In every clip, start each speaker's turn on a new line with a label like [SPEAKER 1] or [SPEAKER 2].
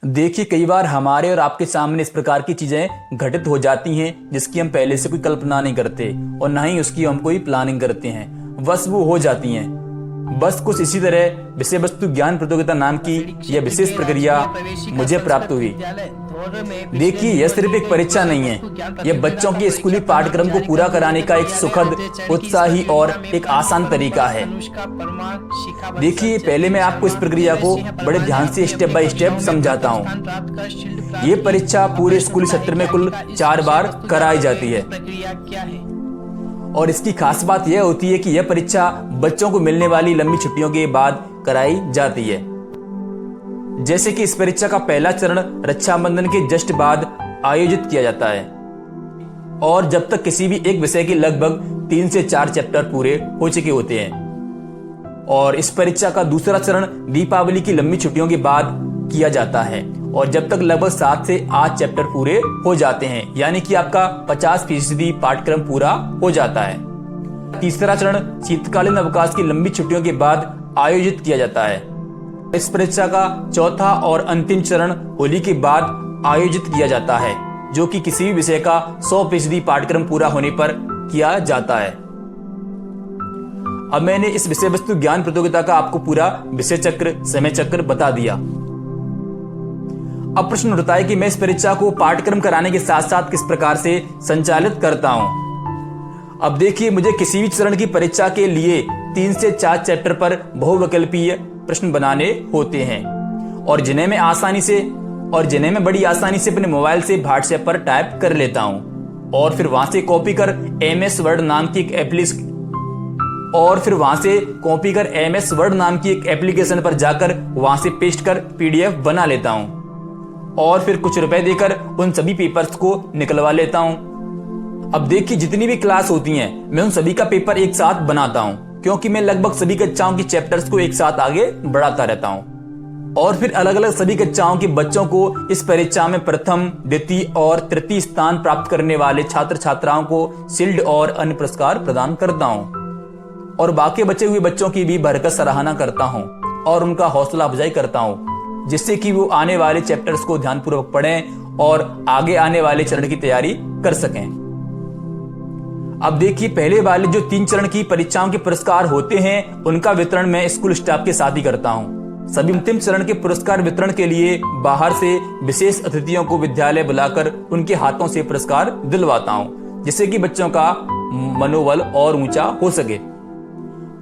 [SPEAKER 1] देखिए, कई बार हमारे और आपके सामने इस प्रकार की चीजें घटित हो जाती हैं जिसकी हम पहले से कोई कल्पना नहीं करते और ना ही उसकी हम कोई प्लानिंग करते हैं, बस वो हो जाती हैं। बस कुछ इसी तरह विषय वस्तु ज्ञान प्रतियोगिता नाम की यह विशेष प्रक्रिया मुझे प्राप्त हुई। देखिए, यह सिर्फ एक परीक्षा नहीं है, यह बच्चों के स्कूली पाठ्यक्रम को पूरा कराने का एक सुखद, उत्साही और एक आसान तरीका है। देखिए, पहले मैं आपको इस प्रक्रिया को बड़े ध्यान से स्टेप बाय स्टेप समझाता हूँ। ये परीक्षा पूरे स्कूली सत्र में कुल 4 बार कराई जाती है और इसकी खास बात यह होती है कि यह परीक्षा बच्चों को मिलने वाली लंबी छुट्टियों के बाद कराई जाती है। जैसे कि इस परीक्षा का पहला चरण रक्षाबंधन के जस्ट बाद आयोजित किया जाता है और जब तक किसी भी एक विषय के लगभग 3 से 4 चैप्टर पूरे हो चुके होते हैं। और इस परीक्षा का दूसरा चरण दीपावली की लंबी छुट्टियों के बाद किया जाता है और जब तक लगभग 7 से 8 चैप्टर पूरे हो जाते हैं, यानी कि आपका 50% पाठ्यक्रम पूरा हो जाता है। तीसरा चरण शीतकालीन अवकाश की लंबी छुट्टियों के बाद आयोजित किया जाता है। इस परीक्षा का चौथा और अंतिम चरण होली के बाद आयोजित किया जाता है, जो कि किसी भी विषय का 100% पाठ्यक्रम पूरा होने पर किया जाता है। अब मैंने इस विषय वस्तु ज्ञान प्रतियोगिता का आपको पूरा विषय चक्र, समय चक्र बता दिया। अब प्रश्न उठता है कि मैं इस परीक्षा को पाठ्यक्रम कराने के साथ साथ किस प्रकार से संचालित करता हूं। अब देखिए, मुझे किसी भी चरण की परीक्षा के लिए 3 से 4 चैप्टर पर बहुविकल्पीय प्रश्न बनाने होते हैं और जिन्हें मैं बड़ी आसानी से अपने मोबाइल से व्हाट्सएप पर टाइप कर लेता हूं और फिर वहां से कॉपी कर MS वर्ड नाम की एक एप्लीकेशन पर जाकर वहां से पेस्ट कर PDF बना लेता हूं और फिर कुछ रुपए देकर उन सभी पेपर्स को निकलवा लेता हूं। अब देखिए, जितनी भी क्लास होती हैं मैं उन सभी का पेपर एक साथ बनाता हूं, क्योंकि मैं लगभग सभी कक्षाओं की चैप्टर्स को एक साथ आगे बढ़ाता रहता हूं और फिर अलग अलग सभी कक्षाओं के बच्चों को इस परीक्षा में प्रथम, द्वितीय और तृतीय स्थान प्राप्त करने वाले छात्र छात्राओं को शील्ड और अन्य पुरस्कार प्रदान करता हूं और बाकी बचे हुए बच्चों की भी भरकर सराहना करता हूं और उनका हौसला अफजाई करता हूं, जिससे कि वो आने वाले चैप्टर्स को ध्यानपूर्वक पढ़ें और आगे आने वाले चरण की तैयारी कर सकें। अब देखिए, पहले वाले जो 3 चरण की परीक्षाओं के पुरस्कार होते हैं उनका वितरण मैं स्कूल स्टाफ के साथ ही करता हूं। सभी अंतिम चरण के पुरस्कार वितरण के लिए बाहर से विशेष अतिथियों को विद्यालय बुलाकर उनके हाथों से पुरस्कार दिलवाता हूं, जिससे कि बच्चों का मनोबल और ऊंचा हो सके।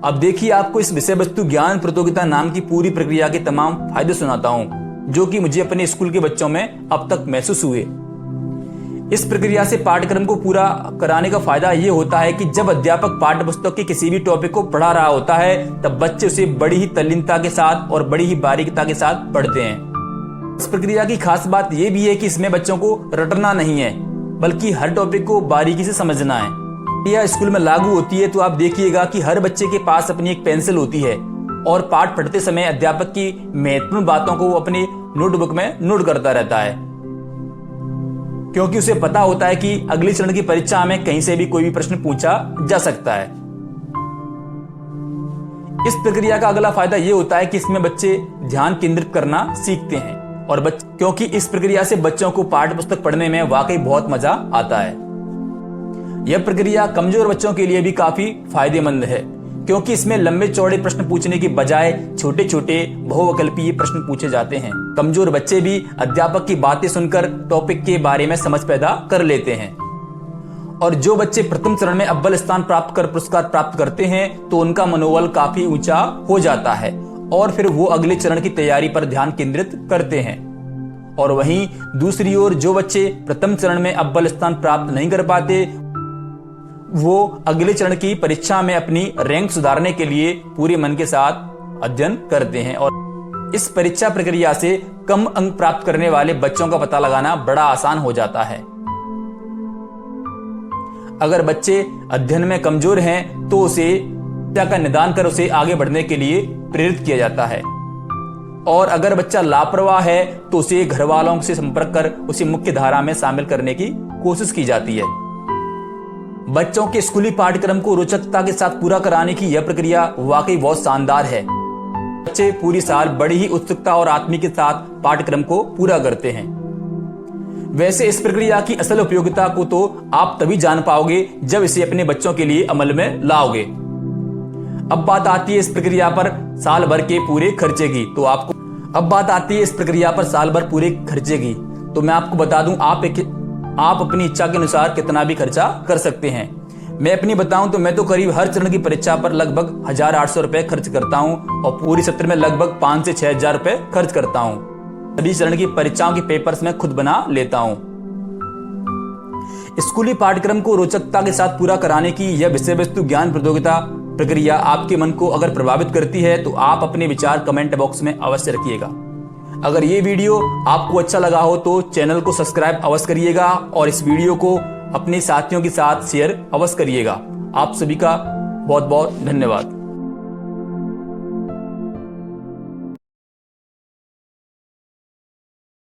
[SPEAKER 1] अब देखिए, आपको इस विषय वस्तु ज्ञान प्रतियोगिता नाम की पूरी प्रक्रिया के तमाम फायदे सुनाता हूं, जो कि मुझे अपने स्कूल के बच्चों में अब तक महसूस हुए। इस प्रक्रिया से पाठ्यक्रम को पूरा कराने का फायदा ये होता है कि जब अध्यापक पाठ्य पुस्तक के किसी भी टॉपिक को पढ़ा रहा होता है तब बच्चे उसे बड़ी ही तल्लीनता के साथ और बड़ी ही बारीकता के साथ पढ़ते हैं। इस प्रक्रिया की खास बात यह भी है कि इसमें बच्चों को रटना नहीं है, बल्कि हर टॉपिक को बारीकी से समझना है। यह स्कूल में लागू होती है तो आप देखिएगा कि हर बच्चे के पास अपनी एक पेंसिल होती है और पाठ पढ़ते समय अध्यापक की महत्वपूर्ण बातों को वो अपनी नोटबुक में नोट करता रहता है, क्योंकि उसे पता होता है कि अगले चरण की परीक्षा में कहीं से भी कोई भी प्रश्न पूछा जा सकता है। इस प्रक्रिया का अगला फायदा यह होता है कि इसमें बच्चे ध्यान केंद्रित करना सीखते हैं और क्योंकि इस प्रक्रिया से बच्चों को पाठ्य पुस्तक पढ़ने में वाकई बहुत मजा आता है। यह प्रक्रिया कमजोर बच्चों के लिए भी काफी फायदेमंद है, क्योंकि इसमें लंबे चौड़े प्रश्न पूछने की बजाय छोटे छोटे बहुविकल्पीय प्रश्न पूछे जाते हैं। कमजोर बच्चे भी अध्यापक की बातें सुनकर टॉपिक के बारे में समझ पैदा कर लेते हैं और जो बच्चे प्रथम चरण में अव्वल स्थान प्राप्त कर पुरस्कार प्राप्त करते हैं तो उनका मनोबल काफी ऊंचा हो जाता है और फिर वो अगले चरण की तैयारी पर ध्यान केंद्रित करते हैं। और वहीं दूसरी ओर जो बच्चे प्रथम चरण में अव्वल स्थान प्राप्त नहीं कर पाते वो अगले चरण की परीक्षा में अपनी रैंक सुधारने के लिए पूरे मन के साथ अध्ययन करते हैं और इस परीक्षा प्रक्रिया से कम अंक प्राप्त करने वाले बच्चों का पता लगाना बड़ा आसान हो जाता है। अगर बच्चे अध्ययन में कमजोर हैं तो उसे का निदान कर उसे आगे बढ़ने के लिए प्रेरित किया जाता है और अगर बच्चा लापरवाह है तो उसे घर वालों से संपर्क कर उसे मुख्य धारा में शामिल करने की कोशिश की जाती है। बच्चों के स्कूली पाठ्यक्रम को रोचकता के साथ पूरा कराने की यह प्रक्रिया वाकई बहुत शानदार है। बच्चे पूरी साल बड़ी ही उत्सुकता और आत्मी के साथ पाठ्यक्रम को पूरा करते हैं। वैसे इस प्रक्रिया की असल उपयोगिता को तो आप तभी जान पाओगे जब इसे अपने बच्चों के लिए अमल में लाओगे। अब बात आती है इस प्रक्रिया पर साल भर के पूरे खर्चे की। तो मैं आपको बता दूं, आप अपनी इच्छा के अनुसार कितना भी खर्चा कर सकते हैं। मैं अपनी बताऊं तो मैं तो करीब हर चरण की परीक्षा पर लगभग 1800 रुपए खर्च करता हूं और पूरी सत्र में लगभग 5 से 6000 रुपए खर्च करता हूं। सभी चरण की परीक्षाओं के पेपर्स मैं खुद बना लेता हूं। स्कूली पाठ्यक्रम को रोचकता के साथ पूरा कराने की यह विषय वस्तु ज्ञान प्रतियोगिता प्रक्रिया आपके मन को अगर प्रभावित करती है तो आप अपने विचार कमेंट बॉक्स में अवश्य रखिएगा। अगर ये वीडियो आपको अच्छा लगा हो तो चैनल को सब्सक्राइब अवश्य करिएगा और इस वीडियो को अपने साथियों के साथ शेयर अवश्य करिएगा। आप सभी का बहुत बहुत धन्यवाद।